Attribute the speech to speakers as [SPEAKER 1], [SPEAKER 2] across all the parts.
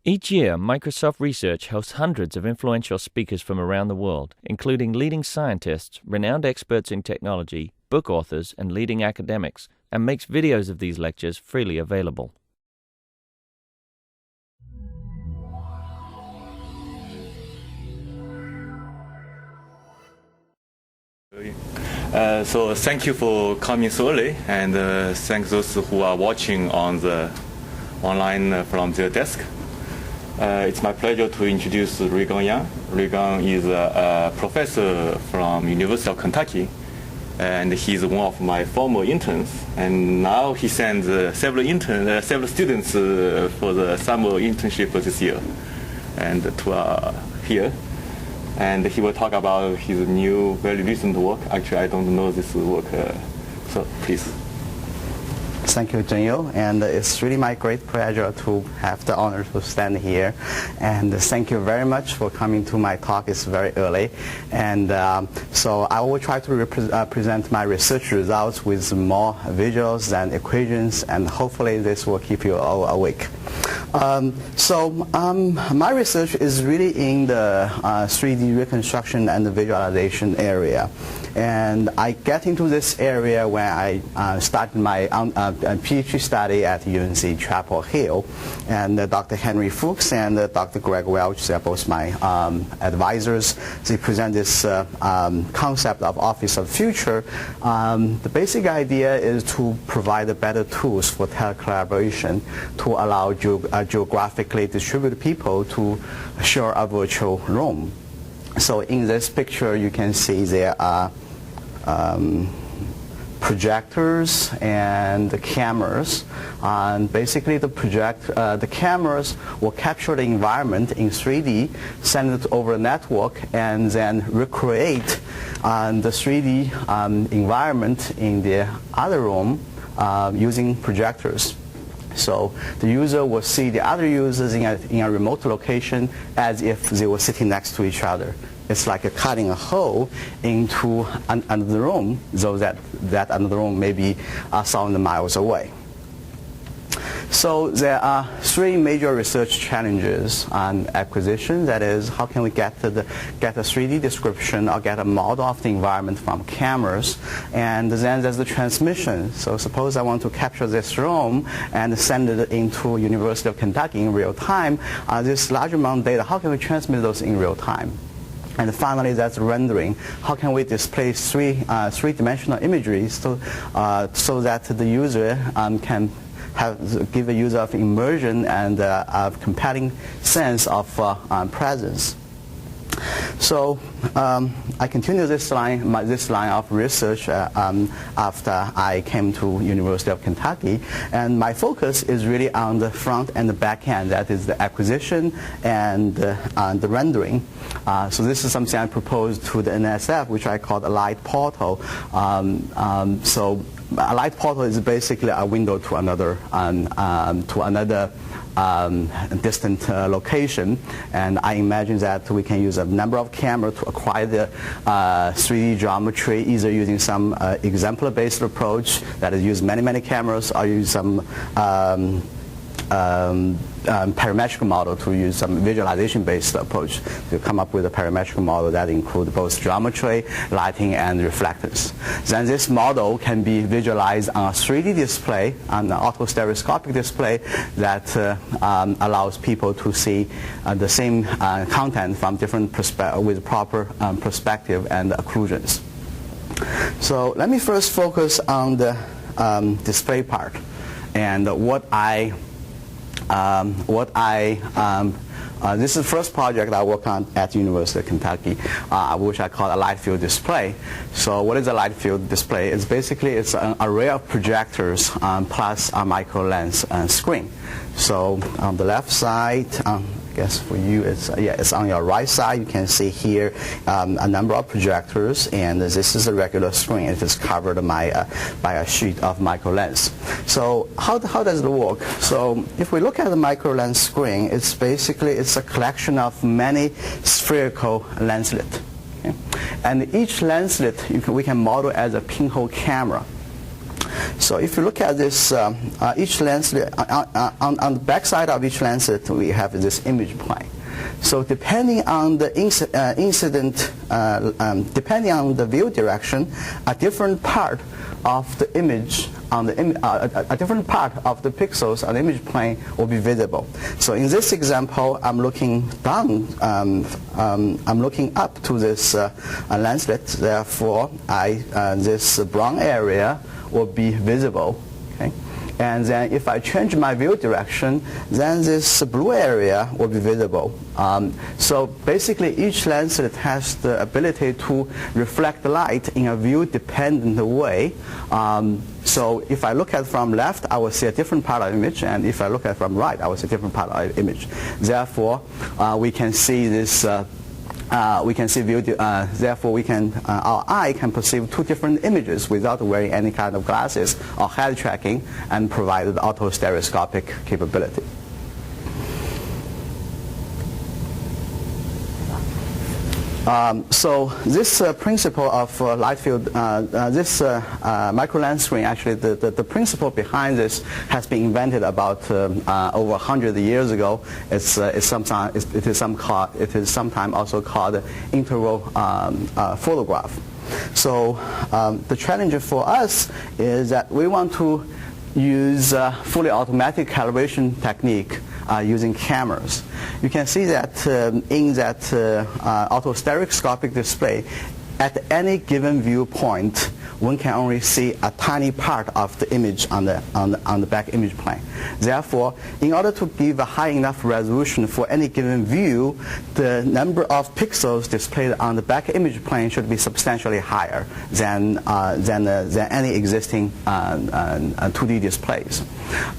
[SPEAKER 1] Each year, Microsoft Research hosts hundreds of influential speakers from around the world, including leading scientists, renowned experts in technology, book authors, and leading academics, and makes videos of these lectures freely available.
[SPEAKER 2] So thank you for coming so early, and thank those who are watching on the online from their desk. It's my pleasure to introduce Regan Yang. Regan is a professor from University of Kentucky, and he's one of my former interns. And now he sends several students for the summer internship this year, and to here. And he will talk about his new, very recent work. Actually, I don't know this work, so please.
[SPEAKER 3] Thank you, Zhenyu, and it's really my great pleasure to have the honor to stand here. And thank you very much for coming to my talk. It's very early, and so I will try to present my research results with more visuals and equations, and hopefully this will keep you all awake. My research is really in the 3D reconstruction and the visualization area. And I get into this area when I started my PhD study at UNC Chapel Hill. And Dr. Henry Fuchs and Dr. Greg Welch, they're both my advisors. They present this concept of Office of Future. The basic idea is to provide better tools for tele-collaboration to allow geographically distributed people to share a virtual room. So in this picture, you can see there are projectors and the cameras. And basically, the cameras will capture the environment in 3D, send it over a network, and then recreate the 3D environment in the other room using projectors. So the user will see the other users in a remote location as if they were sitting next to each other. It's like cutting a hole into another room, so that another room may be 1,000 miles away. So there are three major research challenges on acquisition. That is, how can we get a 3D description or get a model of the environment from cameras? And then there's the transmission. So suppose I want to capture this room and send it into University of Kentucky in real time. This large amount of data, how can we transmit those in real time? And finally, that's rendering. How can we display three-dimensional imagery so that the user can give a user of immersion and a compelling sense of presence. So I continue this line of research after I came to University of Kentucky, and my focus is really on the front and the back end. That is the acquisition and the rendering. So this is something I proposed to the NSF, which I call a light portal. So a light portal is basically a window to another distant location, and I imagine that we can use a number of cameras to acquire the 3D geometry, either using some exemplar-based approach that is use many cameras, or use some parametric model to use some visualization-based approach to come up with a parametric model that includes both geometry, lighting, and reflectance. Then this model can be visualized on a 3D display, on an autostereoscopic display that allows people to see the same content from different with proper perspective and occlusions. So let me first focus on the display part and this is the first project I work on at the University of Kentucky, which I call a light field display. So what is a light field display? It's an array of projectors plus a microlens screen. So on the left side, I guess for you, it's on your right side. You can see here a number of projectors, and this is a regular screen. It is covered by a sheet of microlens. So how does it work? So if we look at the microlens screen, it's a collection of many spherical lenslets. Okay? And each lenslet we can model as a pinhole camera. So if you look at this, each lenslet, on the back side of each lenslet, we have this image plane. So depending on the depending on the view direction, a different part of the image on the a different part of the pixels on the image plane will be visible. So in this example, I'm looking down. I'm looking up to this lenslet. Therefore, this brown area will be visible. Okay? And then if I change my view direction, then this blue area will be visible. So basically each lenslet has the ability to reflect light in a view-dependent way. So if I look at from left, I will see a different part of the image, and if I look at from right, I will see a different part of the image. Therefore, we can see this therefore, our eye can perceive two different images without wearing any kind of glasses or head tracking, and provide the auto-stereoscopic capability. So this principle of light field, this microlens screen, actually the principle behind this has been invented about over 100 years ago. It is sometimes also called interval photograph. So the challenge for us is that we want to use fully automatic calibration technique using cameras. You can see that in that auto-stereoscopic display, at any given viewpoint, one can only see a tiny part of the image on the back image plane. Therefore, in order to give a high enough resolution for any given view, the number of pixels displayed on the back image plane should be substantially higher than any existing 2D displays.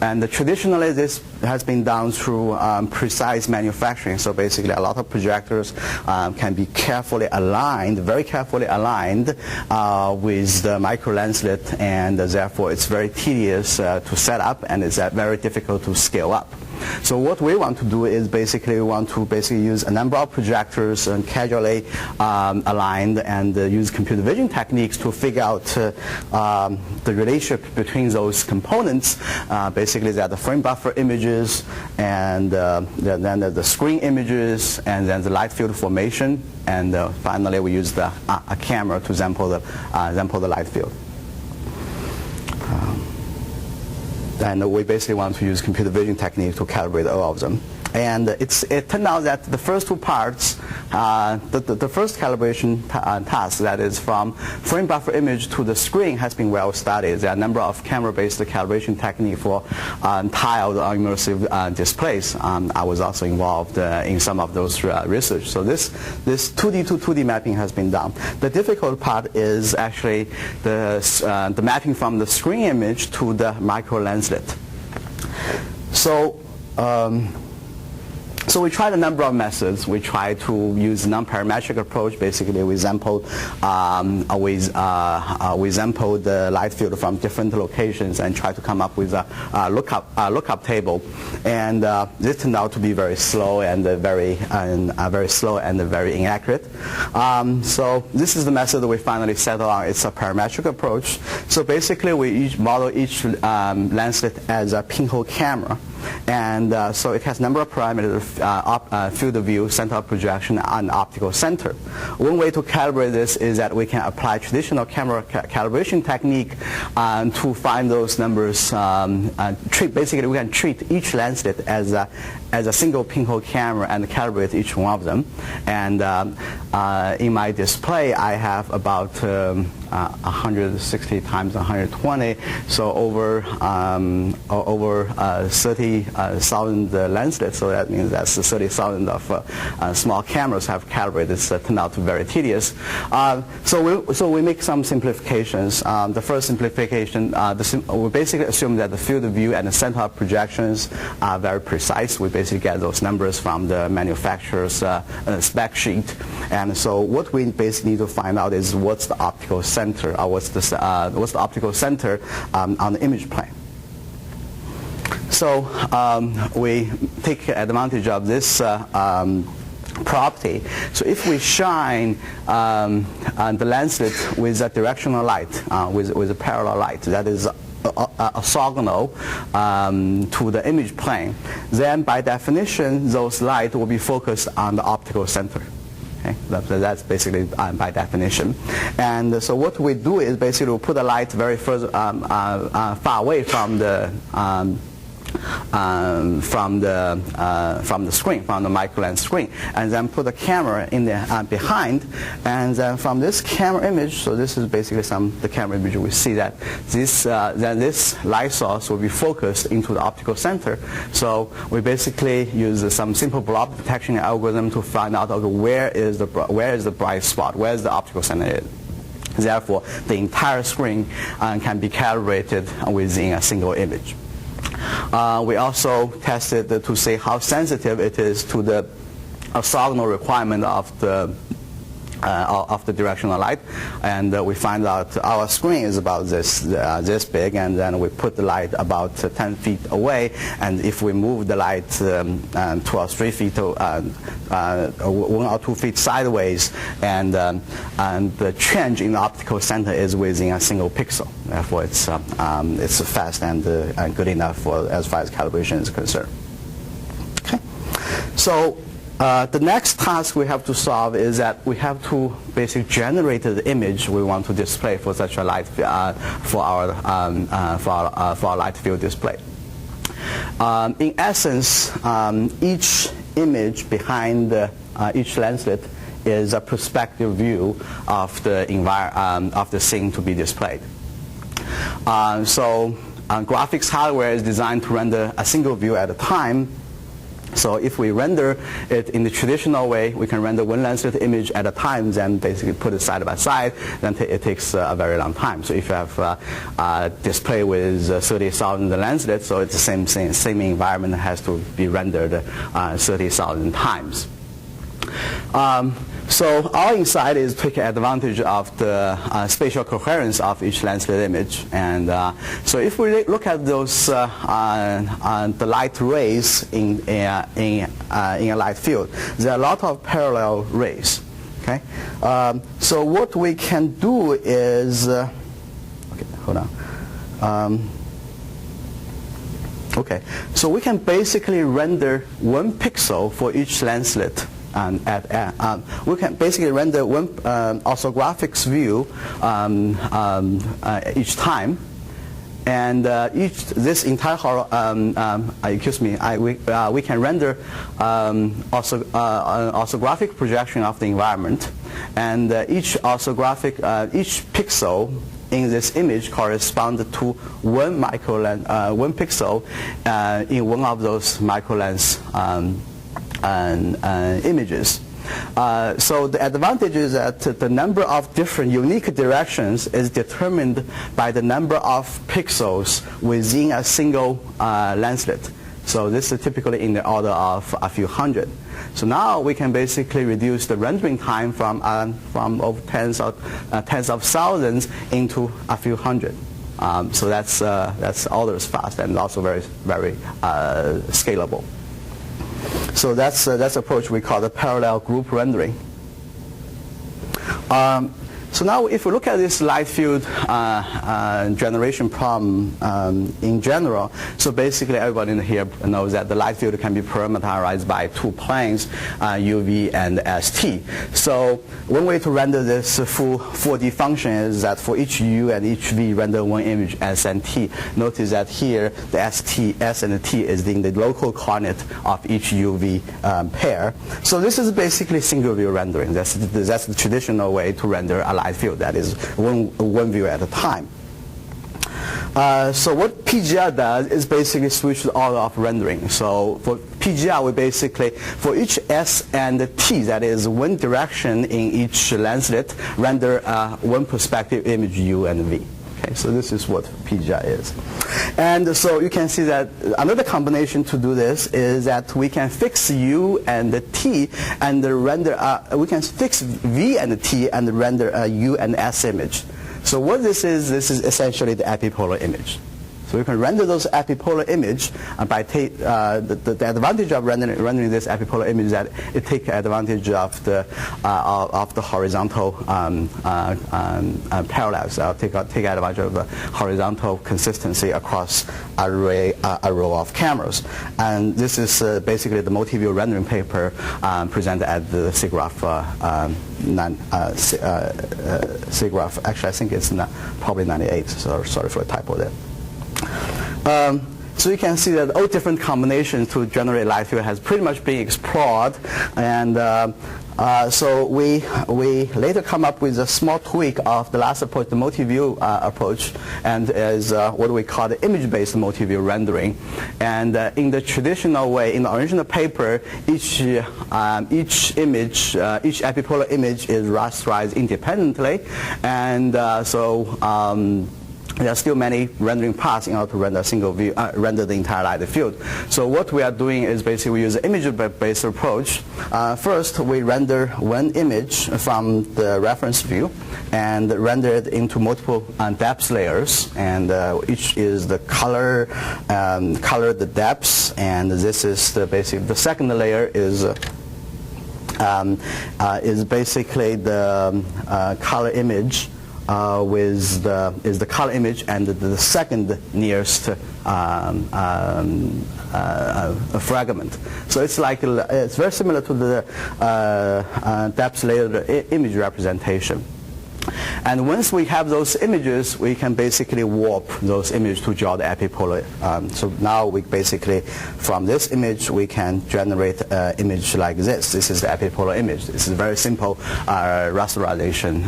[SPEAKER 3] And traditionally, this has been done through precise manufacturing. So basically, a lot of projectors can be carefully aligned, very carefully aligned with the microlenslet, and therefore it's very tedious to set up, and it's very difficult to scale up. So what we want to do is we want to use a number of projectors and casually aligned, and use computer vision techniques to figure out the relationship between those components. Basically, they are the frame buffer images, and then the screen images, and then the light field formation, and finally we use a camera to sample the light field. And we basically want to use computer vision techniques to calibrate all of them. And it turned out that the first two parts, the first calibration task, that is from frame buffer image to the screen, has been well studied. There are a number of camera-based calibration techniques for tiled or immersive displays. I was also involved in some of those research. So this 2D to 2D mapping has been done. The difficult part is actually the mapping from the screen image to the microlenslet. So we tried a number of methods. We tried to use a non-parametric approach. Basically, we sampled the light field from different locations and tried to come up with a lookup table. And this turned out to be very slow and very inaccurate. So this is the method that we finally settled on. It's a parametric approach. So basically, we model each lenslet as a pinhole camera. And so it has a number of parameters: field of view, center of projection, and optical center. One way to calibrate this is that we can apply traditional camera calibration technique to find those numbers. Basically, we can treat each lenslet as a single pinhole camera and calibrate each one of them. And in my display, I have about 160 times 120, so over 30,000 lenslets. So that means that's 30,000 of small cameras have calibrated. It's turned out to be very tedious. So we make some simplifications. The first simplification, we basically assume that the field of view and the center of projections are very precise. We basically get those numbers from the manufacturer's spec sheet. And so what we basically need to find out is what's the optical center, or what's the optical center on the image plane. So we take advantage of this property. So if we shine the lenslet with a directional light, with a parallel light, that is orthogonal to the image plane, then by definition, those light will be focused on the optical center. Okay? That's basically by definition. And so what we do is basically we put the light very far away from the screen, from the microlens screen, and then put the camera in there behind, and then from this camera image, so this is basically the camera image, we see that this light source will be focused into the optical center. So we basically use some simple blob detection algorithm to find out, okay, where is the bright spot, where is the optical center is. Therefore, the entire screen can be calibrated within a single image. We also tested to see how sensitive it is to the orthogonal requirement of the directional light, and we find out our screen is about this big, and then we put the light about 10 feet away, and if we move the light 2 or 3 feet, 1 or 2 feet sideways, and the change in the optical center is within a single pixel. Therefore, it's fast and good enough as far as calibration is concerned. Okay, so. The next task we have to solve is that we have to basically generate the image we want to display for such a light for our light field display. In essence, each image behind each lenslet is a perspective view of the scene to be displayed. So graphics hardware is designed to render a single view at a time. So if we render it in the traditional way, we can render one lenslet image at a time, then basically put it side by side, then it takes a very long time. So if you have a display with 30,000 lenslets, so it's the same environment has to be rendered 30,000 times. So our insight is taking advantage of the spatial coherence of each lenslet image, and so if we look at those the light rays in a light field, there are a lot of parallel rays. Okay, so what we can do is okay, hold on. Okay, so we can basically render 1 pixel for each lenslet. And we can basically render one orthographics view each time, and this entire we can render orthographic projection of the environment, and each pixel in this image corresponds to 1 pixel in one of those microlens images. So the advantage is that the number of different unique directions is determined by the number of pixels within a single lenslet. So this is typically in the order of a few hundred. So now we can basically reduce the rendering time from over tens of thousands into a few hundred. So that's orders fast and also very scalable. So that's the approach we call the parallel group rendering. So now if we look at this light field generation problem in general, so basically everybody in here knows that the light field can be parameterized by 2 planes, UV and ST. So one way to render this full 4D function is that for each U and each V, render 1 image S and T. Notice that here the S and the T is in the local coordinate of each UV pair. So this is basically single view rendering. That's the traditional way to render a light field, that is one view at a time. So what PGR does is basically switch the order of rendering. So for PGR, we basically, for each S and T, that is 1 direction in each lenslet, render 1 perspective image U and V. Okay, so this is what PGR is. And so you can see that another combination to do this is that we can fix U and the T and render, we can fix V and the T and render a U and S image. So what this is essentially the epipolar image. So you can render those epipolar image by the advantage of rendering this epipolar image is that it takes advantage of the horizontal parallels. Take advantage of the horizontal consistency across a row of cameras. And this is basically the multi-view rendering paper presented at the SIGGRAPH. SIGGRAPH. Actually, I think it's probably 98. So sorry for a typo there. So you can see that all different combinations to generate light field has pretty much been explored, and so we later come up with a small tweak of the last approach, the multi-view approach, and is what we call the image-based multi-view rendering. And in the traditional way, in the original paper, each epipolar image is rasterized independently, and there are still many rendering paths in order to render a single view, render the entire light field. So what we are doing is basically we use an image-based approach. First, we render one image from the reference view and render it into multiple depth layers. And each is the color, the depths, and this is the second layer is basically the color image. Is the color image and the second nearest fragment. So it's very similar to the depth layer image representation. And once we have those images, we can basically warp those images to draw the epipolar. So now we basically, from this image, we can generate an image like this. This is the epipolar image. This is a very simple rasterization,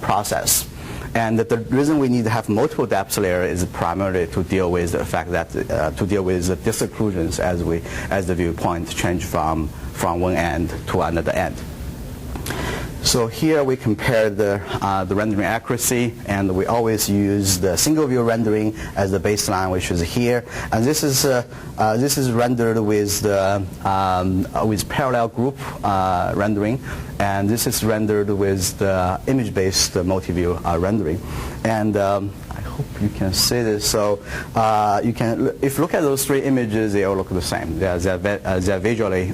[SPEAKER 3] process. And the reason we need to have multiple depth layers is primarily to deal with the fact that to deal with the disocclusions as the viewpoint change from one end to another end. So here we compare the rendering accuracy, and we always use the single view rendering as the baseline, which is here. And this is rendered with parallel group rendering, and this is rendered with the image-based multi-view rendering. And I hope you can see this. So if you look at those three images, they all look the same. They're visually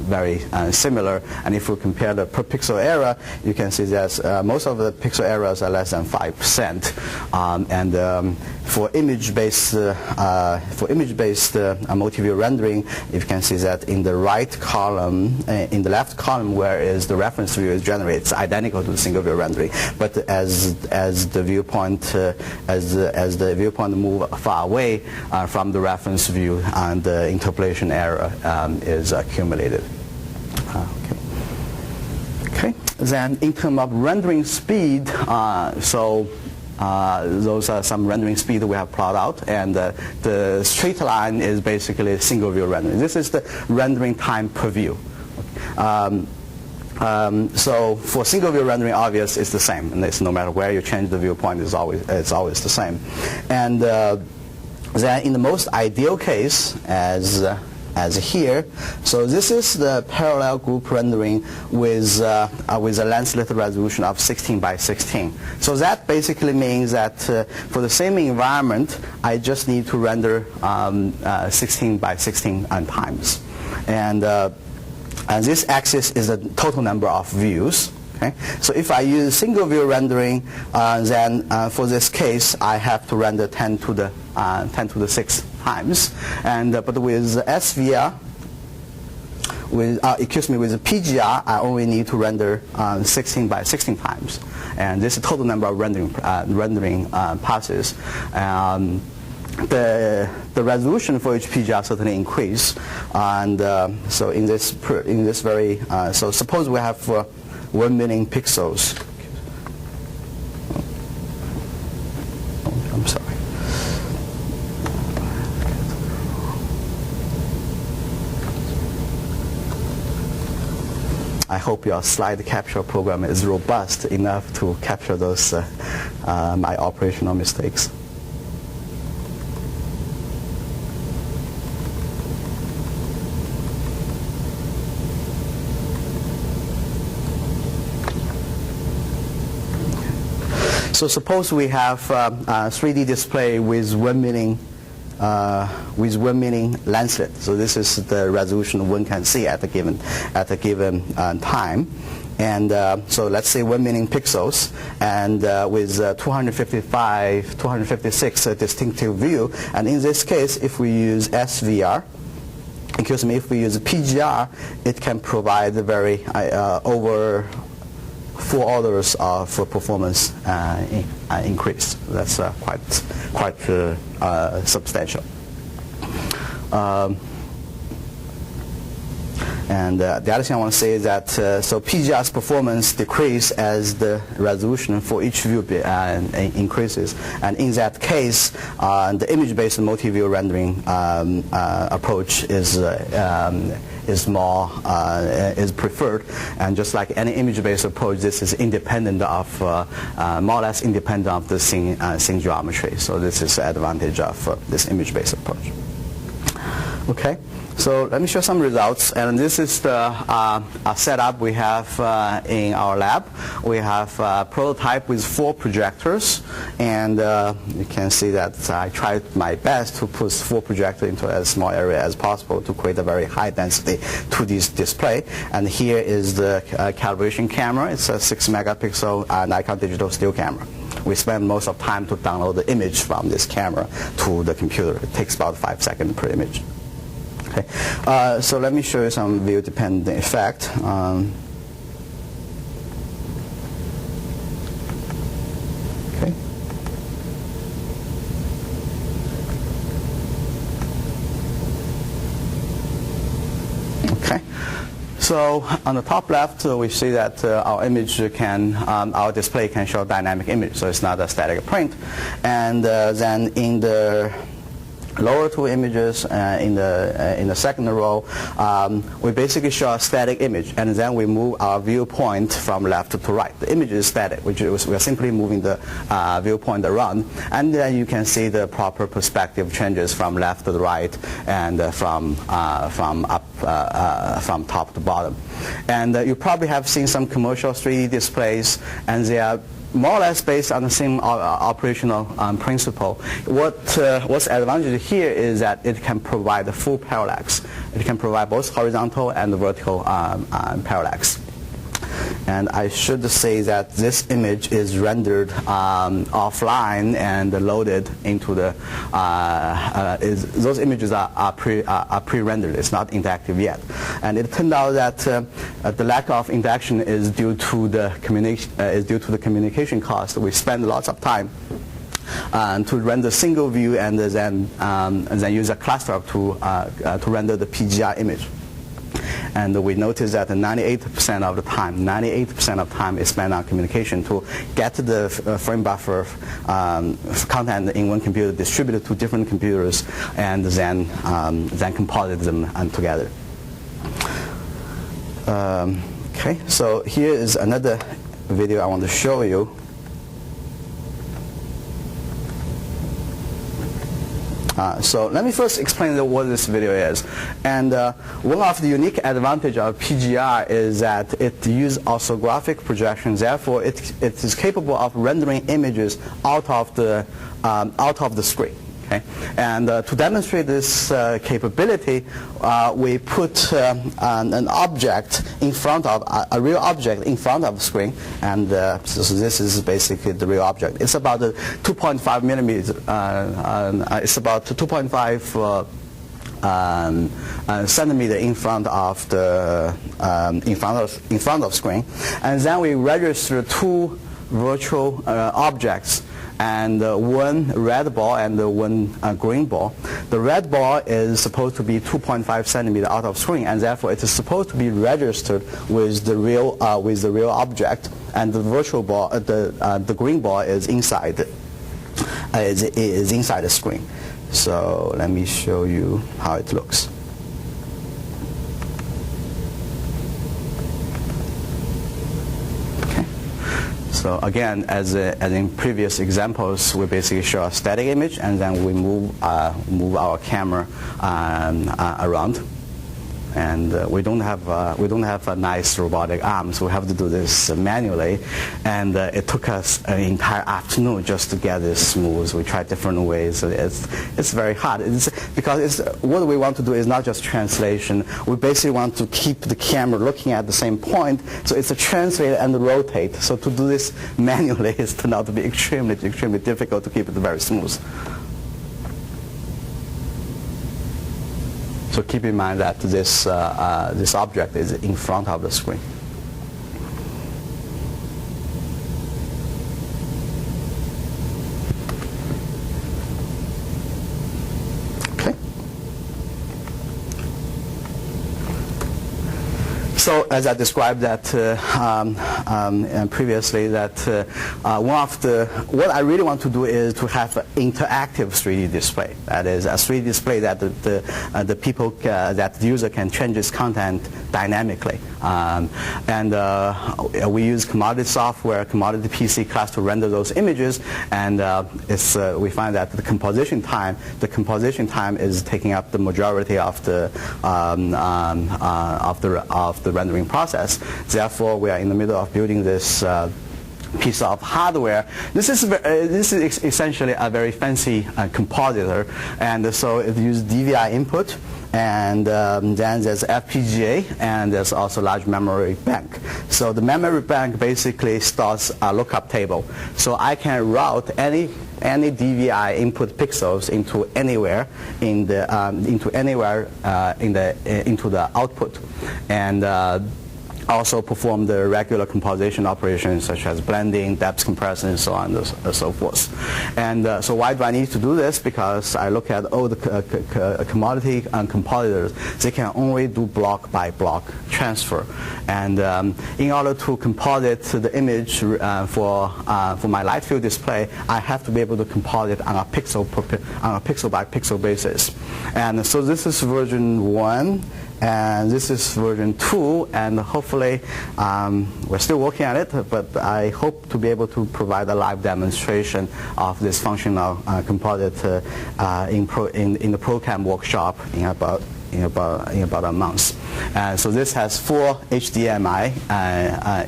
[SPEAKER 3] very similar. And if we compare the per pixel error, you can see that most of the pixel errors are less than 5%. For image-based multi-view rendering, you can see that in the right column, in the left column, where is the reference view is generated, it's identical to the single view rendering. But as the viewpoint move far away from the reference view, and the interpolation error is accumulated. Okay. Then in terms of rendering speed, those are some rendering speed we have plotted out, and the straight line is basically single view rendering. This is the rendering time per view. So for single view rendering, obvious it's the same, and it's no matter where you change the viewpoint, it's always the same. And then in the most ideal case, as here, so this is the parallel group rendering with a lens slit resolution of 16 by 16. So that basically means that for the same environment, I just need to render 16 by 16 times. And this axis is the total number of views. Okay? So if I use single view rendering, then for this case, I have to render 10 to the 6 times. And but with SVR, with PGR, I only need to render 16 by 16 times. And this is the total number of rendering passes. The resolution for each PGR certainly increase, and so in this very so suppose we have 1 million pixels. I'm sorry. I hope your slide capture program is robust enough to capture those my operational mistakes. So suppose we have 3D display with 1 million lenslet. So this is the resolution one can see at a given time. And so let's say 1 million pixels, and with 256 distinctive view. And in this case, if we use SVR, if we use PGR, it can provide very over 4 orders of performance increase. That's quite substantial. And the other thing I want to say is that so PGR's performance decrease as the resolution for each view increases, and in that case, the image-based multi-view rendering approach is preferred. And just like any image-based approach, this is independent of more or less independent of the scene geometry. So this is the advantage of this image-based approach. Okay. So let me show some results, and this is the setup we have in our lab. We have a prototype with 4 projectors, and you can see that I tried my best to put 4 projectors into as small area as possible to create a very high density 2D display. And here is the calibration camera. It's a 6 megapixel Nikon digital still camera. We spend most of the time to download the image from this camera to the computer. It takes about 5 seconds per image. Okay. So let me show you some view-dependent effect. Okay. Okay. So on the top left, we see that our our display can show dynamic image, so it's not a static print. And then in the lower 2 images in the second row, we basically show a static image, and then we move our viewpoint from left to right. The image is static, which is we are simply moving the viewpoint around, and then you can see the proper perspective changes from left to the right and from top to bottom. And you probably have seen some commercial 3D displays, and they are more or less based on the same operational principle. What's advantage here is that it can provide a full parallax. It can provide both horizontal and vertical parallax. And I should say that this image is rendered offline and loaded into the. Those images are pre-rendered. It's not interactive yet. And it turned out that the lack of interaction is due to the communication cost. We spend lots of time to render single view, and then use a cluster to render the PGR image. And we noticed that 98% of the time is spent on communication to get the frame buffer content in one computer distributed to different computers, and then composite them together. Okay, so here is another video I want to show you. So let me first explain what this video is. And one of the unique advantage of PGR is that it uses orthographic projection. Therefore, it is capable of rendering images out of the screen. Okay? And to demonstrate this capability, we put an object in front of a real object in front of the screen, and so this is basically the real object. It's about 2.5 millimeters. It's about 2.5 centimeter in front of the in front of screen, and then we register 2 virtual objects, and one red ball and one green ball. The red ball is supposed to be 2.5 centimeter out of screen, and therefore it is supposed to be registered with the real object. And the virtual ball, the green ball, is inside is inside the screen. So let me show you how it looks. So again, as in previous examples, we basically show a static image, and then we move our camera around. and we don't have a nice robotic arm, so we have to do this manually, and it took us an entire afternoon just to get this smooth. We tried different ways. So it's very hard. Because what we want to do is not just translation. We basically want to keep the camera looking at the same point, so it's a translate and rotate. So to do this manually, it's turned out to be extremely difficult to keep it very smooth. So keep in mind that this object is in front of the screen. Okay. So as I described that previously, that what I really want to do is to have an interactive 3D display. That is a 3D display that the people that the user can change its content dynamically. We use commodity software, commodity PC class to render those images, and we find that the composition time is taking up the majority of the rendering process. Therefore, we are in the middle of building this piece of hardware. This is essentially a very fancy compositor, and so it uses DVI input, and then there's FPGA, and there's also large memory bank. So the memory bank basically stores a lookup table. So I can route any DVI input pixels into anywhere into the output, and also perform the regular composition operations such as blending, depth compression, and so on and so forth. And so why do I need to do this? Because I look at all the commodity compositors, they can only do block by block transfer. And in order to composite the image for my light field display, I have to be able to composite on a pixel by pixel basis. And so this is version 1. And this is version 2, and hopefully we're still working on it, but I hope to be able to provide a live demonstration of this functional composite in the ProCam workshop in about a month. So this has 4 HDMI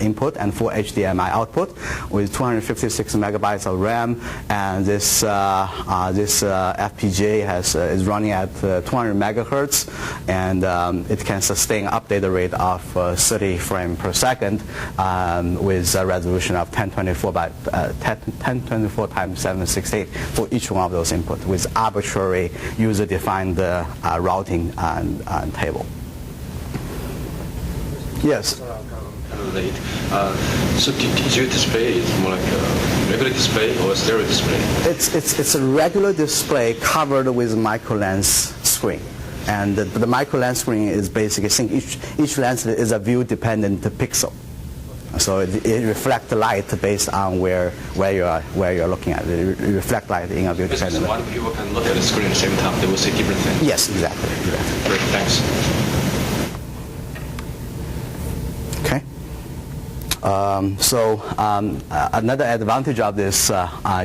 [SPEAKER 3] input and 4 HDMI output with 256 megabytes of RAM, and this FPGA is running at 200 megahertz, and it can sustain update rate of 30 frames per second with a resolution of 1024 times 768 for each one of those inputs, with arbitrary user-defined routing table. Yes.
[SPEAKER 4] Late. So is your display more like a regular display or a stereo display?
[SPEAKER 3] It's a regular display covered with microlens screen, and the microlens screen is basically each lens is a view-dependent pixel. So it reflects the light based on where you're looking at. It reflects light in a view-dependent.
[SPEAKER 4] So one people can look at the screen at the same time. They will see different things.
[SPEAKER 3] Yes, exactly.
[SPEAKER 4] Great, thanks.
[SPEAKER 3] Okay. Another advantage of this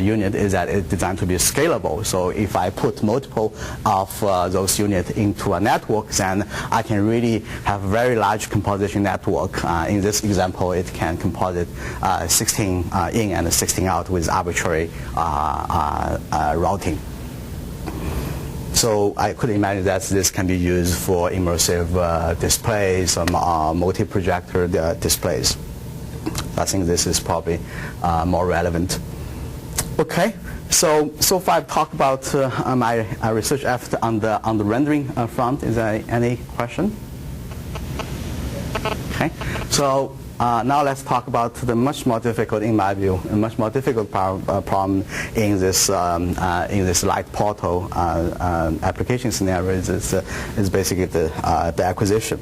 [SPEAKER 3] unit is that it's designed to be scalable. So if I put multiple of those units into a network, then I can really have a very large composition network. In this example, it can composite 16 in and 16 out with arbitrary routing. So I could imagine that this can be used for immersive displays or multi-projector displays. I think this is probably more relevant. Okay, so far I've talked about my research effort on the rendering front. Is there any question? Okay, so now let's talk about the much more difficult, in my view, much more difficult problem in this light portal application scenario is basically the acquisition.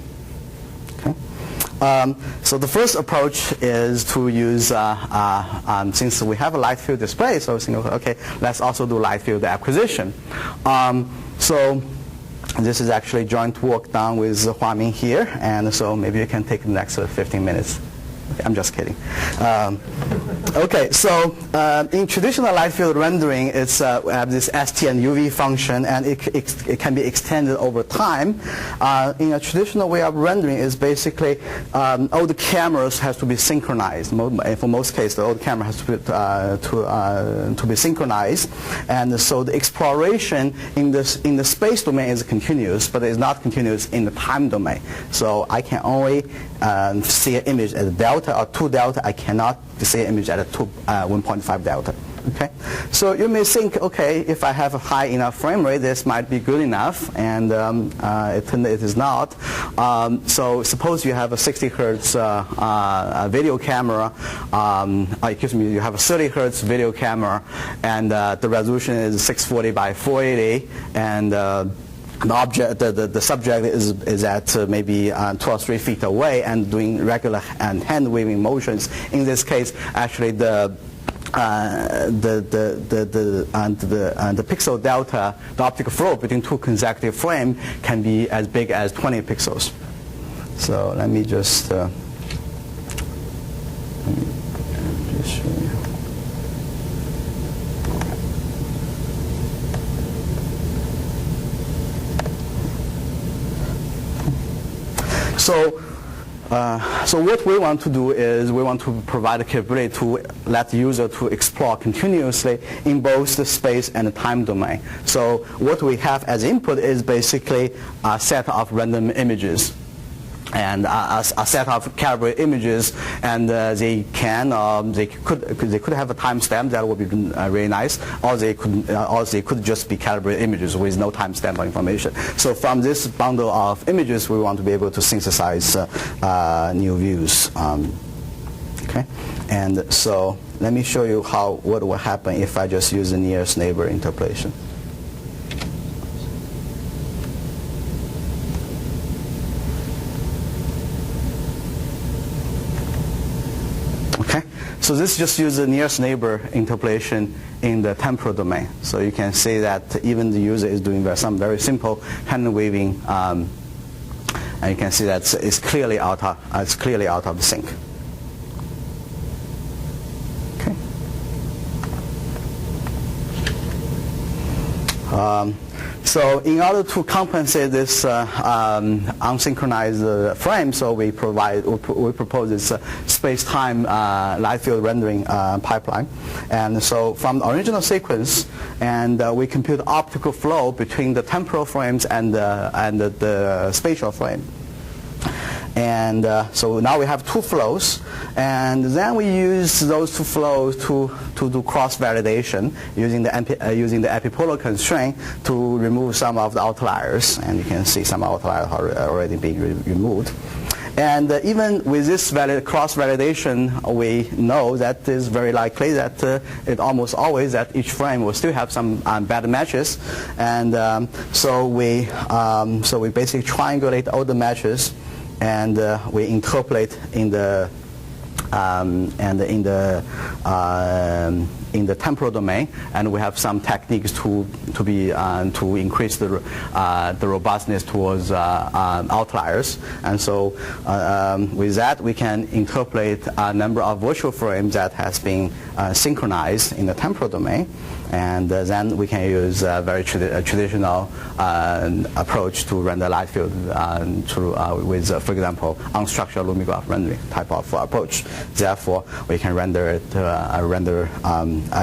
[SPEAKER 3] Okay. So the first approach is to use, since we have a light field display, so okay, let's also do light field acquisition. So this is actually joint work done with Hua Ming here, and so maybe you can take the next 15 minutes. I'm just kidding. Okay, so in traditional light field rendering, it's we have this ST and UV function, and it can be extended over time. In a traditional way of rendering, is basically all the cameras has to be synchronized. For most cases, all the camera has to be synchronized, and so the exploration in the space domain is continuous, but it's not continuous in the time domain. So I can only see an image at delta or 2 delta. I cannot see an image at a 1.5 delta. Okay, so you may think, okay, if I have a high enough frame rate, this might be good enough, and it is not. So suppose you have a 60 hertz video camera, excuse me, you have a 30 hertz video camera, and the resolution is 640 by 480, and the subject is at maybe 2 or 3 feet away and doing regular and hand waving motions. In this case, actually the pixel delta, the optical flow between 2 consecutive frames, can be as big as 20 pixels. So let me just show you. So what we want to do is we want to provide a capability to let the user to explore continuously in both the space and the time domain. So what we have as input is basically a set of random images and a set of calibrated images, and they could have a timestamp that would be really nice, or they could just be calibrated images with no timestamp information. So from this bundle of images, we want to be able to synthesize new views. Okay, and so let me show you what will happen if I just use the nearest neighbor interpolation. So this just uses the nearest neighbor interpolation in the temporal domain. So you can see that even the user is doing some very simple hand waving, and you can see that it's clearly out of sync. Okay. So in order to compensate this unsynchronized frame, so we propose this space-time light field rendering pipeline. And so from the original sequence, and we compute optical flow between the temporal frames and the spatial frame. And so now we have 2 flows, and then we use those 2 flows to do cross-validation using the epipolar constraint to remove some of the outliers, and you can see some outliers are already being removed. And even with this cross-validation, we know that it is very likely that it almost always that each frame will still have some bad matches, and so we basically triangulate all the matches, and we interpolate in the temporal domain, and we have some techniques to increase the robustness towards outliers. And so with that, we can interpolate a number of virtual frames that has been synchronized in the temporal domain, and then we can use a very traditional approach to render light field with, for example, unstructured lumograph rendering type of approach. Therefore, we can render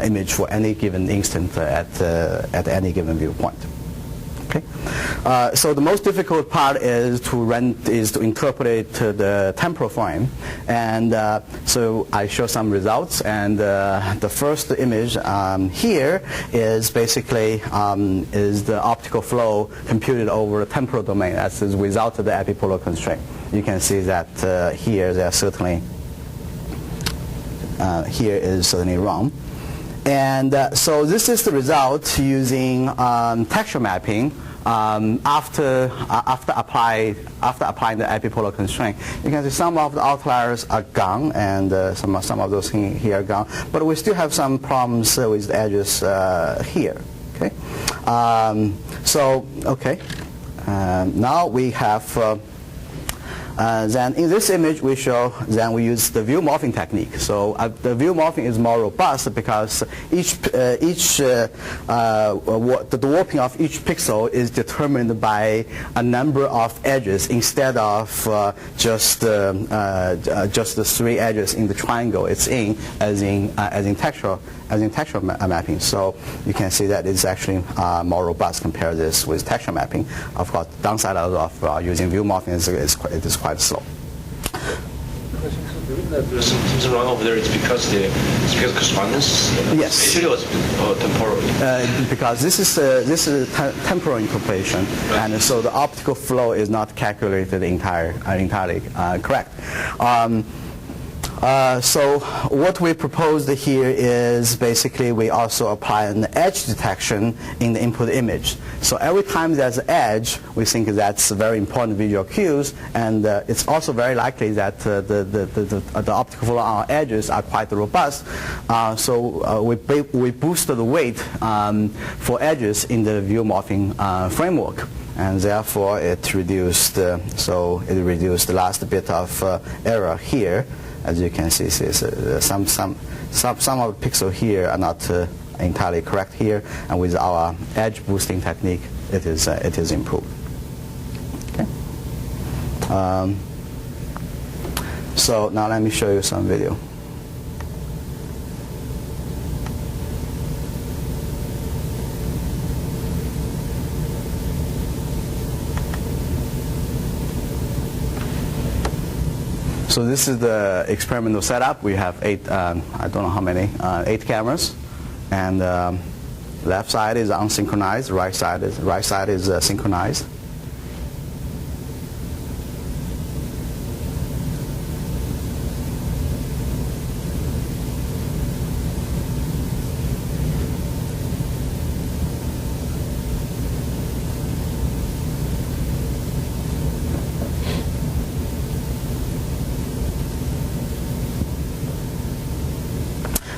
[SPEAKER 3] image for any given instant at any given viewpoint. Okay, so the most difficult part is to interpolate the temporal frame, and so I show some results. And the first image here is basically is the optical flow computed over the temporal domain. That is without the epipolar constraint. You can see that here they are certainly here is certainly wrong. And so this is the result using texture mapping after applying the epipolar constraint. You can see some of the outliers are gone, and some of those things here are gone. But we still have some problems with the edges here. Okay. Now we have Then in this image we show, then we use the view morphing technique. So the view morphing is more robust because the warping of each pixel is determined by a number of edges instead of just the 3 edges in the triangle it's in, as in textual mapping. So you can see that it's actually more robust compared this with textual mapping. Of course, the downside of using view morphing is it is quite slow.
[SPEAKER 4] There's something wrong over there. It's because correspondence.
[SPEAKER 3] Yes.
[SPEAKER 4] Spatially or temporally.
[SPEAKER 3] Because this is temporal interpolation, right. And so the optical flow is not calculated entirely correct. So what we proposed here is basically we also apply an edge detection in the input image. So every time there's an edge, we think that's a very important visual cues, and it's also very likely that the optical flow on our edges are quite robust. So we boosted the weight for edges in the view morphing framework. And therefore it reduced the last bit of error here. As you can see, some of the pixels here are not entirely correct here, and with our edge boosting technique, it is improved. Okay. So now let me show you some video. So this is the experimental setup. We have 8, I don't know how many, 8 cameras, and left side is unsynchronized, right side is synchronized.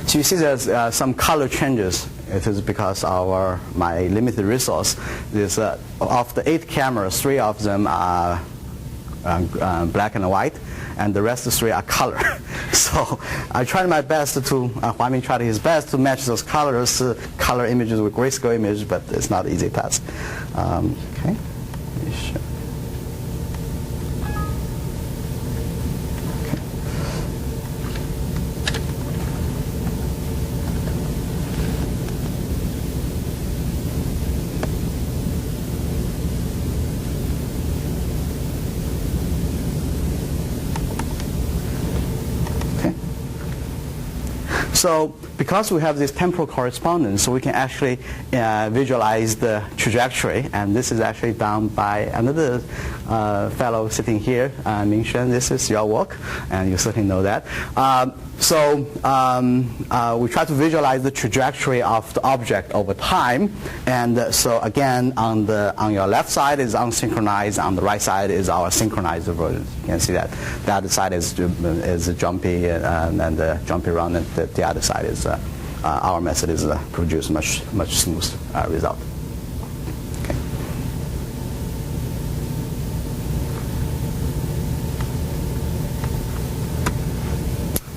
[SPEAKER 3] So you see there's some color changes. It is because my limited resource is of the 8 cameras, 3 of them are black and white, and the rest of 3 are color. So I tried my best to, Hua Ming tried his best to match those color images with grayscale images, but it's not an easy task. Okay. So because we have this temporal correspondence, so we can actually visualize the trajectory, and this is actually done by another fellow sitting here, Ming Shen. This is your work, and you certainly know that. So we try to visualize the trajectory of the object over time, and so again on your left side is unsynchronized, on the right side is our synchronized version. You can see that the other side is jumpy and jumpy around, and the other side is our method is produce much smooth result.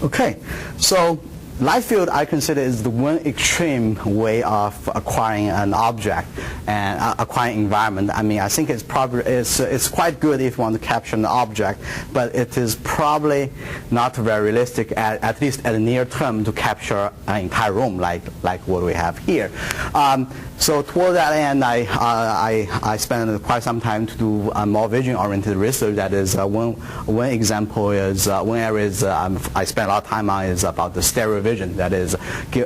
[SPEAKER 3] Okay, so light field I consider is the one extreme way of acquiring an object and acquiring environment. I mean, I think it's quite good if you want to capture an object, but it is probably not very realistic, at least at the near term, to capture an entire room like what we have here. So toward that end, I spent quite some time to do more vision-oriented research. That is, one example is one area is I spent a lot of time on is about the stereo vision. That is,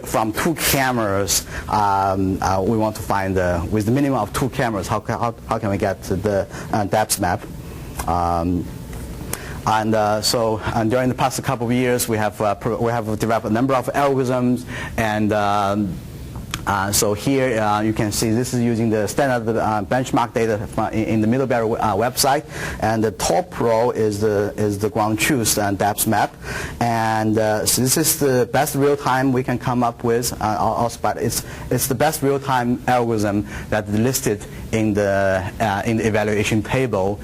[SPEAKER 3] from 2 cameras, we want to find with the minimum of 2 cameras, how can we get the depth map? So during the past couple of years, we have developed a number of algorithms and So here you can see this is using the standard benchmark data in the Middlebury website, and the top row is the ground truth and depth map, and so this is the best real time we can come up with. Also, but it's the best real time algorithm that is listed in the evaluation table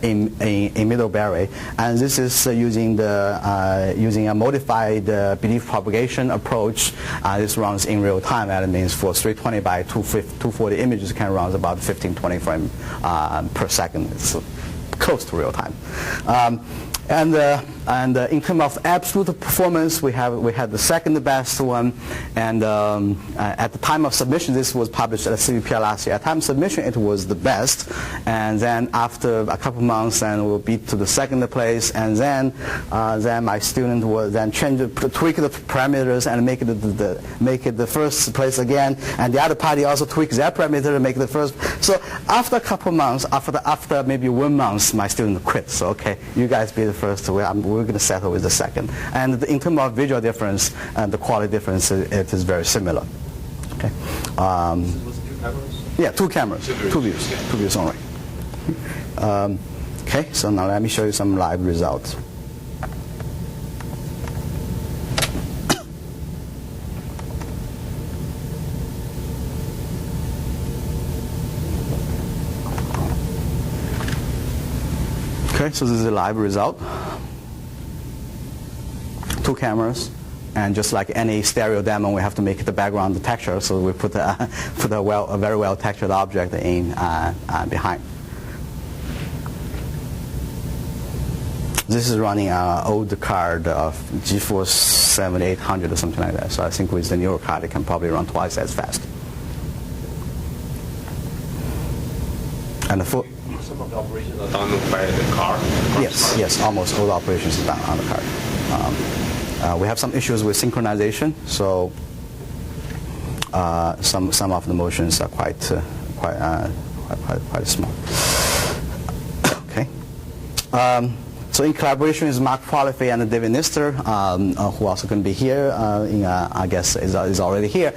[SPEAKER 3] in Middlebury, and this is using a modified belief propagation approach. This runs in real time. That means for 320 by 240 images, can run about 15-20 frames per second. It's close to real time. And in terms of absolute performance, we had the second best one, and at the time of submission, this was published at CVPR last year. At time of submission, it was the best, and then after a couple months, then we beat to the second place, and then my student will then tweak the parameters and make it the first place again, and the other party also tweaks their parameter and make it the first. So after a couple months, after maybe 1 month, my student quit. So okay, you guys be the first. We're going to settle with the second. And in terms of visual difference and the quality difference, it is very similar. Okay.
[SPEAKER 4] Was it 2 cameras?
[SPEAKER 3] Yeah, 2 cameras, 2 views, 2 views only. Okay, so now let me show you some live results. Okay, so this is a live result. 2 cameras, and just like any stereo demo, we have to make the background the texture. So we put a very well textured object in behind. This is running an old card of GeForce 7800 or something like that. So I think with the newer card, it can probably run twice as fast. And the full.
[SPEAKER 4] Some of the operations are done by the car?
[SPEAKER 3] Yes, almost all the operations are done on the card. We have some issues with synchronization, so some of the motions are quite small. Okay. So in collaboration with Mark Qualife and David Nister, who also going to be here, I guess is already here.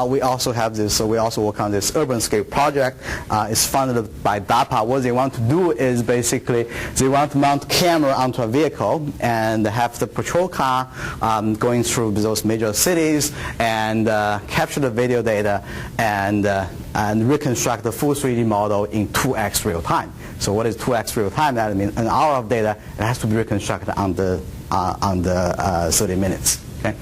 [SPEAKER 3] We also have this. So we also work on this UrbanScape project. It's funded by DARPA. What they want to do is basically they want to mount camera onto a vehicle and have the patrol car going through those major cities and capture the video data and reconstruct the full 3D model in 2x real time. So what is 2x real time? That means an hour of data, it has to be reconstructed on the 30 minutes. Okay,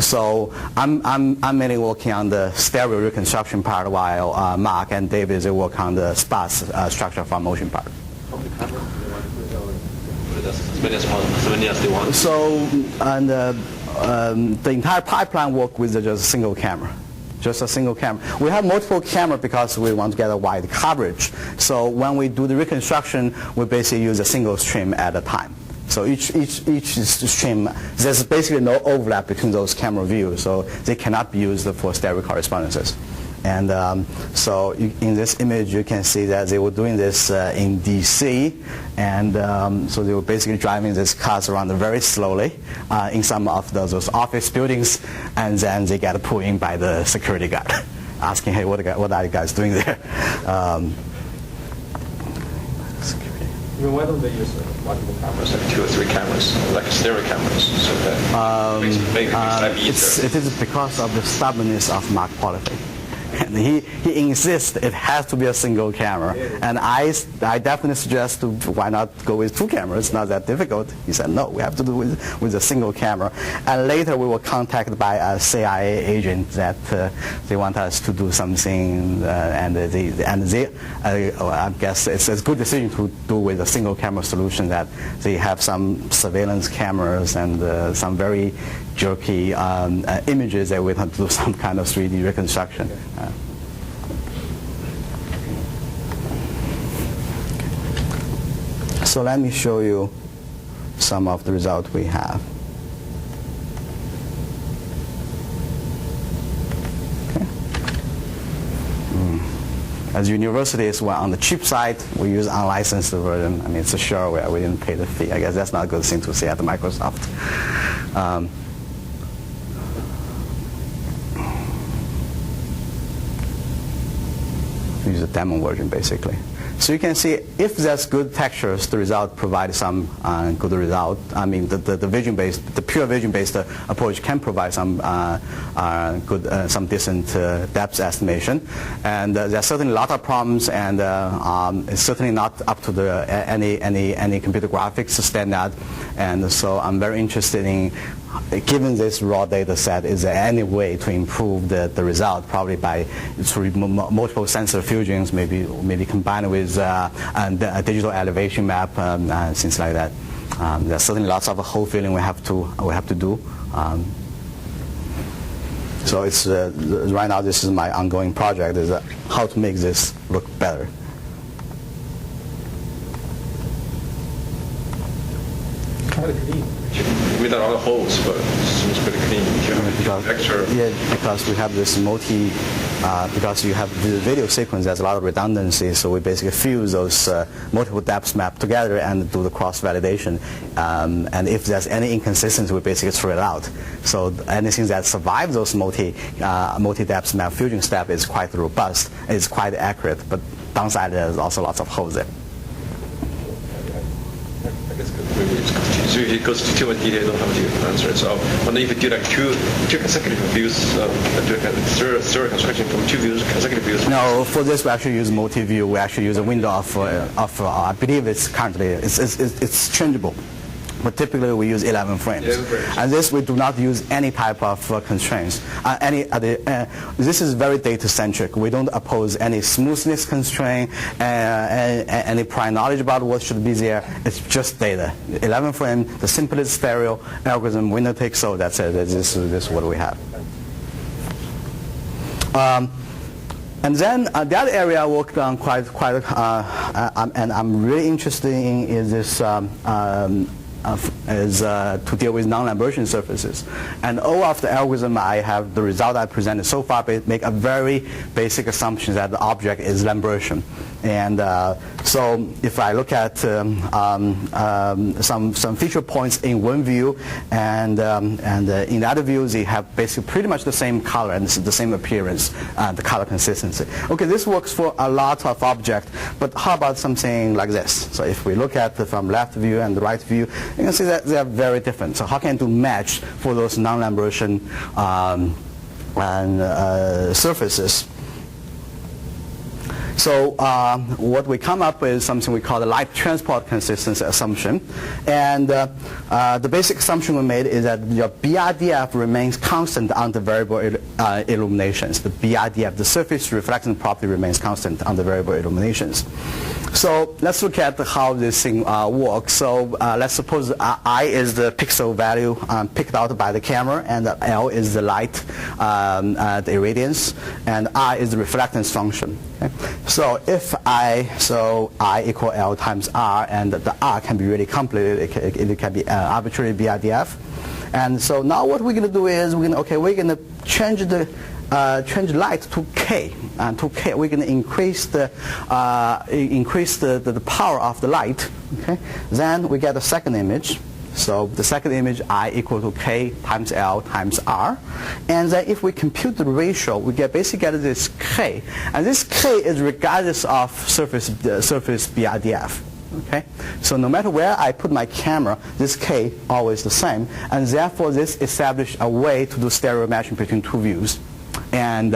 [SPEAKER 3] so I'm mainly working on the stereo reconstruction part, while Mark and David they work on the sparse structure from motion part.
[SPEAKER 4] How many cameras do they want to put it as many as possible, as many as they want?
[SPEAKER 3] So and the entire pipeline work with just a single camera. Just a single camera. We have multiple cameras because we want to get a wide coverage. So when we do the reconstruction, we basically use a single stream at a time. So each stream, there's basically no overlap between those camera views, so they cannot be used for stereo correspondences. And so in this image, you can see that they were doing this in DC, and so they were basically driving these cars around very slowly in some of those office buildings, and then they get pulled in by the security guard, asking, "Hey, what are you guys doing there?"
[SPEAKER 4] Why don't they use multiple cameras, like 2 or 3 cameras, like stereo cameras, so that makes life easier?
[SPEAKER 3] It is because of the stubbornness of Mark Qualife. And he insists it has to be a single camera. And I definitely suggest why not go with 2 cameras? It's not that difficult. He said, no, we have to do with a single camera. And later we were contacted by a CIA agent that they want us to do something, I guess it's a good decision to do with a single camera solution, that they have some surveillance cameras and some very jerky images that we have to do some kind of 3D reconstruction. So let me show you some of the results we have. Okay. As universities, we're on the cheap side. We use unlicensed version. I mean, it's a shareware. We didn't pay the fee. I guess that's not a good thing to say at Microsoft. a demo version basically. So you can see if there's good textures, the result provides some good result. I mean, the pure vision-based approach can provide some some decent depth estimation. And there's certainly a lot of problems, and it's certainly not up to any computer graphics standard. And so I'm very interested in, given this raw data set, is there any way to improve the result, probably by through multiple sensor fusions, maybe combined with a digital elevation map, things like that. There's certainly lots of whole filling we have to do. So it's right now this is my ongoing project, is how to make this look better.
[SPEAKER 4] Without all the holes, but it seems pretty clean.
[SPEAKER 3] Because we have this because you have the video sequence, there's a lot of redundancy, so we basically fuse those multiple depths map together and do the cross-validation. And if there's any inconsistency, we basically throw it out. So anything that survives those multi-depths map fusion step is quite robust, it's quite accurate, but downside there's also lots of holes there.
[SPEAKER 4] So if it goes to too much detail, I don't have the answer. So I wonder if you do like two consecutive views, third construction from two views, consecutive views.
[SPEAKER 3] No, for this we actually use multi-view. We actually use a window of I believe it's currently it's changeable. But typically we use 11 frames. And this we do not use any type of constraints. This is very data-centric. We don't oppose any smoothness constraint, any prior knowledge about what should be there. It's just data. 11 frame, the simplest stereo algorithm, winner takes all. That's it. This is what we have. And then the other area I worked on quite, and I'm really interested in is this. To deal with non-Lambertian surfaces. And all of the algorithm I have, the result I presented so far make a very basic assumption that the object is Lambertian. And so if I look at some feature points in one view, and in the other views, they have basically pretty much the same color and the same appearance, the color consistency. Okay, this works for a lot of objects, but how about something like this? So if we look at from left view and the right view, you can see that they are very different. So how can I do match for those non-Lambertian surfaces? So what we come up with is something we call the light transport consistency assumption. And the basic assumption we made is that your BRDF remains constant under variable illuminations. The BRDF, the surface reflection property, remains constant under variable illuminations. So let's look at how this thing works. So let's suppose I is the pixel value picked out by the camera, and L is the light, the irradiance, and I is the reflectance function. Okay? So if I equal L times R, and the R can be really complicated. It can be arbitrary BRDF. And so now what we're going to do is we're going to change the light to K, and to K we're going to increase the power of the light. Okay, then we get a second image. So the second image, I equal to K times L times R, and then if we compute the ratio, we basically get this K, and this K is regardless of surface BRDF. Okay, so no matter where I put my camera, this K always the same, and therefore this established a way to do stereo matching between two views. And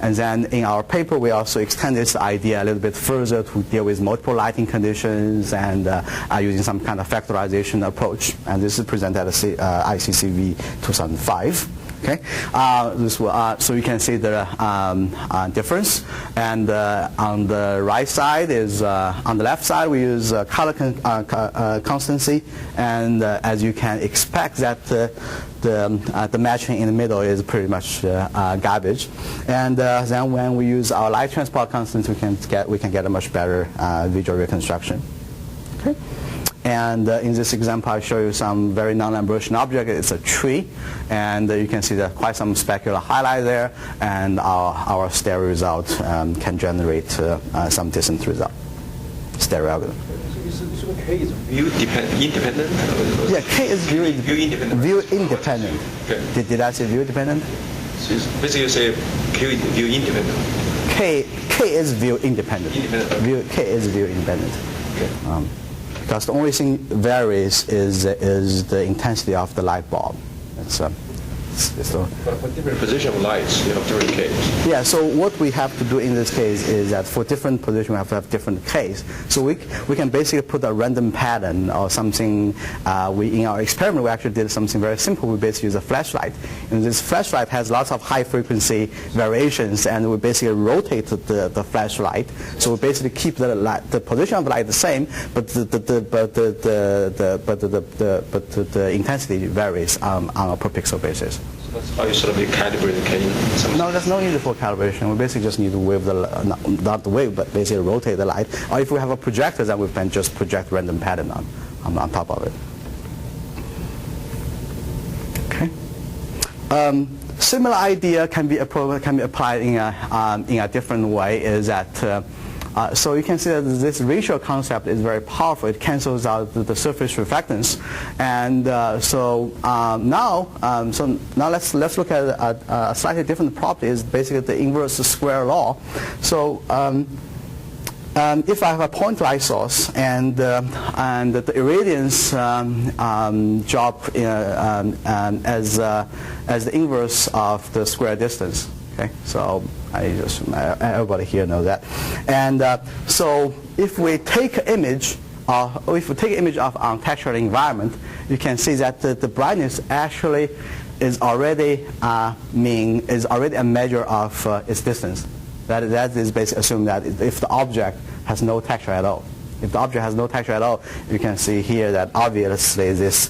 [SPEAKER 3] then in our paper, we also extend this idea a little bit further to deal with multiple lighting conditions and using some kind of factorization approach. And this is presented at ICCV 2005. Okay, so you can see the difference. And on the right side is, on the left side we use color constancy, and as you can expect that the matching in the middle is pretty much garbage. And then when we use our light transport constants, we can get a much better visual reconstruction. Okay. And in this example, I show you some very non-Lambertian object. It's a tree, and you can see that quite some specular highlight there, and our stereo result can generate some decent result, stereo algorithm.
[SPEAKER 4] So K is view independent?
[SPEAKER 3] Yeah, K is view independent. View independent.
[SPEAKER 4] Okay.
[SPEAKER 3] Did I say view dependent?
[SPEAKER 4] So basically you say K is view independent.
[SPEAKER 3] K is view independent. K is view independent.
[SPEAKER 4] Okay.
[SPEAKER 3] Because the only thing varies is the intensity of the light bulb.
[SPEAKER 4] But for different position of lights, you have different Ks.
[SPEAKER 3] Yeah, so what we have to do in this case is that for different positions we have to have different Ks. So we can basically put a random pattern or something. In our experiment we actually did something very simple. We basically use a flashlight. And this flashlight has lots of high frequency variations, and we basically rotate the flashlight. So we basically keep the position of the light the same, but the intensity varies on a per pixel basis.
[SPEAKER 4] So that's how you sort of calibrate the K.
[SPEAKER 3] No, there's no need for calibration. We basically just need to wave not the wave, but basically rotate the light. Or if we have a projector, then we can just project random pattern on top of it. Okay. Similar idea can be applied in a different way. Is that so you can see that this ratio concept is very powerful. It cancels out the surface reflectance, and now let's look at a slightly different property. Is basically the inverse square law. So if I have a point light source and the irradiance drop as the inverse of the square distance. Okay, so everybody here knows that. And so if we take an image, of our textured environment, you can see that the brightness actually is already a measure of its distance. That is basically assume that if the object has no texture at all. If the object has no texture at all, you can see here that obviously this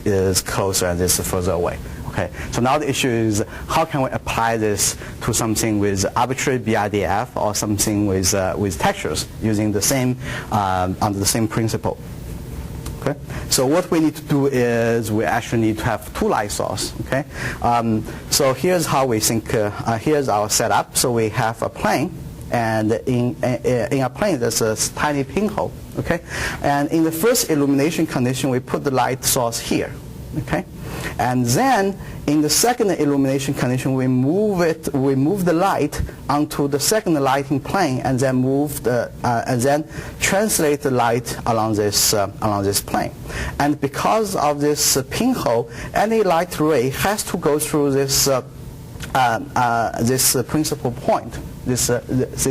[SPEAKER 3] is closer and this is further away. Okay, so now the issue is how can we apply this to something with arbitrary BIDF or something with textures using the same under the same principle. Okay, so what we need to do is we actually need to have two light sources. Okay, so here's how we think. Here's our setup. So we have a plane. And in a plane, there's a tiny pinhole, okay? And in the first illumination condition, we put the light source here, okay? And then in the second illumination condition, we move the light onto the second lighting plane, and then translate the light along this plane. And because of this pinhole, any light ray has to go through this principal point. This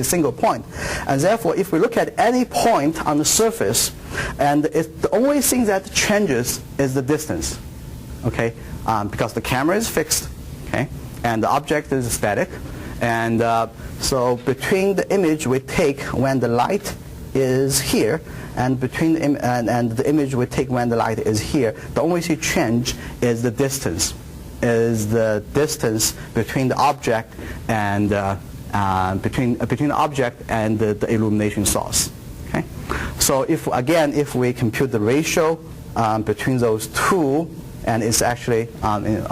[SPEAKER 3] single point. And therefore, if we look at any point on the surface, and the only thing that changes is the distance, okay? Because the camera is fixed, okay? And the object is static. And so between the image we take when the light is here, and between the image we take when the light is here, the only thing change is the distance. Is the distance between the object and between the object and the illumination source. Okay, so if we compute the ratio between those two, and it's actually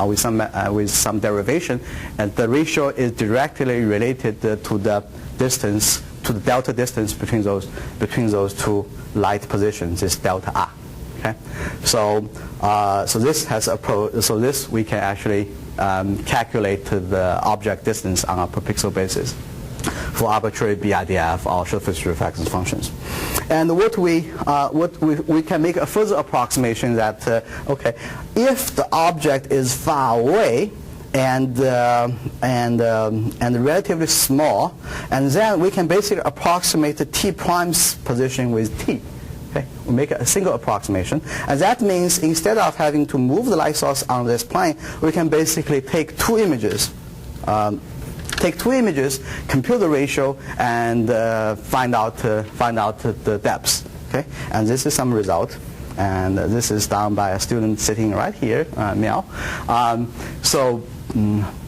[SPEAKER 3] with some derivation, and the ratio is directly related to the distance, to the delta distance between those two light positions, this delta R. Okay, so this we can actually calculate the object distance on a per pixel basis for arbitrary BIDF or surface reflectance functions. And what we can make a further approximation that okay, if the object is far away and relatively small, and then we can basically approximate the T prime's position with T. Okay, we make a single approximation, and that means instead of having to move the light source on this plane, we can basically take two images, compute the ratio, and find out the depths. Okay, and this is some result, and this is done by a student sitting right here, Miao.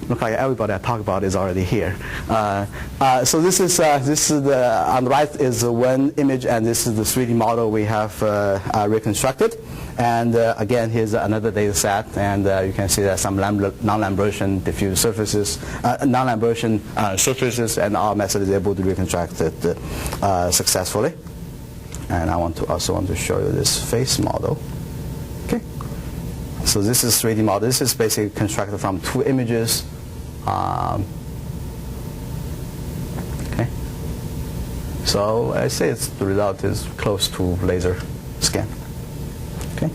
[SPEAKER 3] Look like everybody I talk about is already here. So this is the on the right is one image, and this is the 3D model we have reconstructed. And again, here's another data set, and you can see that some non-Lambert diffuse surfaces, non-Lambert surfaces, and our method is able to reconstruct it successfully. And I also want to show you this face model. Okay. So this is 3D model. This is basically constructed from two images. Okay. So I say the result is close to laser scan. Okay.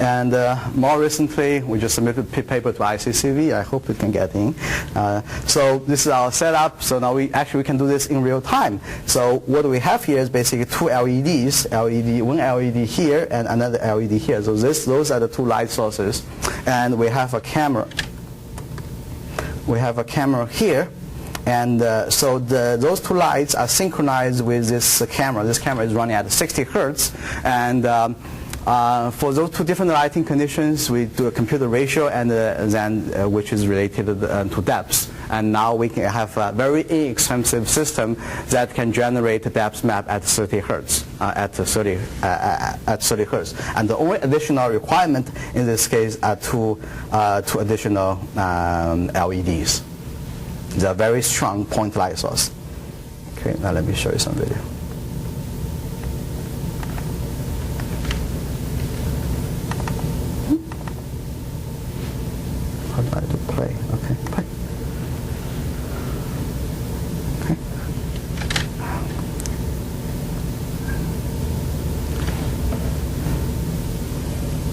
[SPEAKER 3] And more recently, we just submitted a paper to ICCV. I hope it can get in. So this is our setup. So now we can do this in real time. So what we have here is basically two LEDs, one LED here and another LED here. So those are the two light sources. And we have a camera. We have a camera here. And so those two lights are synchronized with this camera. This camera is running at 60 hertz. And for those two different lighting conditions, we do a computer ratio and then which is related to depth. And now we can have a very inexpensive system that can generate a depth map at 30 hertz. At 30 hertz. And the only additional requirement in this case are two additional LEDs. They're very strong point light source. Okay, now let me show you some video. How do I do play? Okay, play. Okay.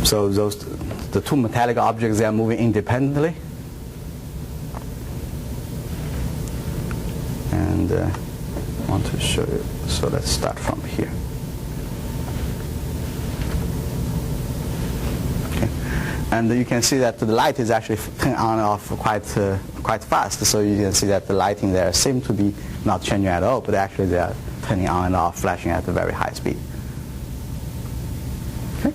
[SPEAKER 3] So the two metallic objects, they are moving independently. And I want to show you. So let's start from here. Okay. And you can see that the light is actually turning on and off quite fast. So you can see that the lighting there seems to be not changing at all, but actually they are turning on and off, flashing at a very high speed. Okay.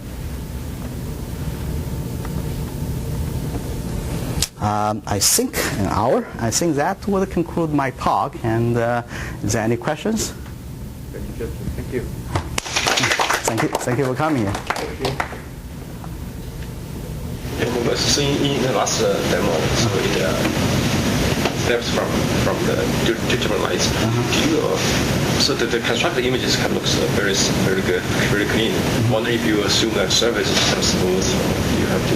[SPEAKER 3] I think an hour. I think that will conclude my talk. And is there any questions?
[SPEAKER 4] Thank you.
[SPEAKER 3] Thank you for coming here.
[SPEAKER 4] Thank you. We were seeing in the last demo, so it steps from the two different lights. So the constructed images kind of looks very good, very clean. Wonder if you assume that surface is kind of smooth, you have to.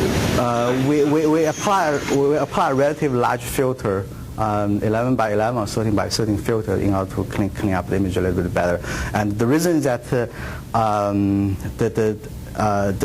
[SPEAKER 3] We apply a relatively large filter, 11 by 11 or 13 by 13 filter, in order to clean up the image a little bit better. And the reason is that the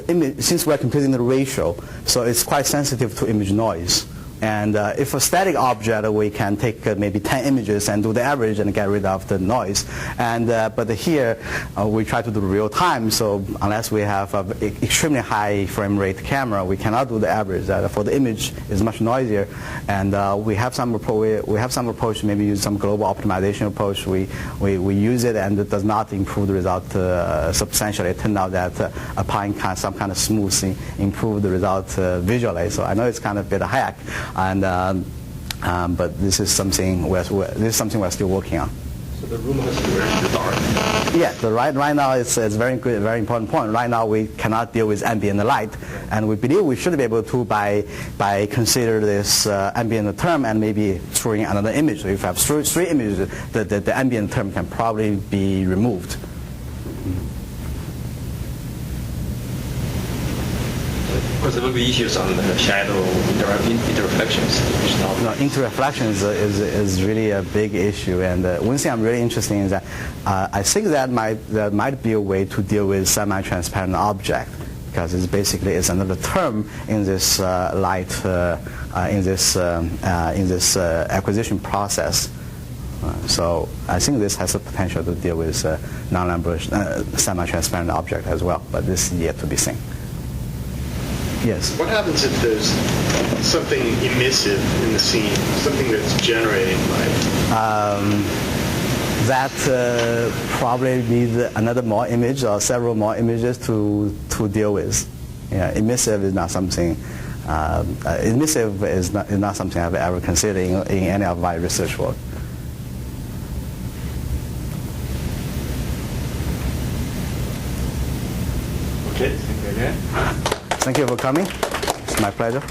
[SPEAKER 3] image, since we're computing the ratio, so it's quite sensitive to image noise. And if a static object, we can take maybe 10 images and do the average and get rid of the noise. And but here we try to do real time. So unless we have an extremely high frame rate camera, we cannot do the average. For the image, it's much noisier. And we have some approach. Maybe use some global optimization approach. We use it, and it does not improve the result substantially. It turned out that applying some kind of smoothing improved the result visually. So I know it's kind of a bit of hack. And but this is something we're still working on.
[SPEAKER 4] So the room has to be very dark.
[SPEAKER 3] Yeah, right now it's very good, very important point. Right now we cannot deal with ambient light, and we believe we should be able to by consider this ambient term and maybe throwing another image. So if you have three images, the ambient term can probably be removed.
[SPEAKER 4] Because there will be issues on the shadow interreflections.
[SPEAKER 3] No, interreflection is really a big issue, and one thing I'm really interested in is that I think that there might be a way to deal with semi-transparent object, because it's another term in this light in this acquisition process. So I think this has the potential to deal with non-number semi-transparent object as well, but this is yet to be seen. Yes.
[SPEAKER 5] What happens if there's something emissive in the scene, something that's generating light?
[SPEAKER 3] That probably needs another more image or several more images to deal with. Yeah, emissive is not something. Emissive is not something I've ever considered in any of my research work.
[SPEAKER 4] Okay, thank you again.
[SPEAKER 3] Thank you for coming. It's my pleasure.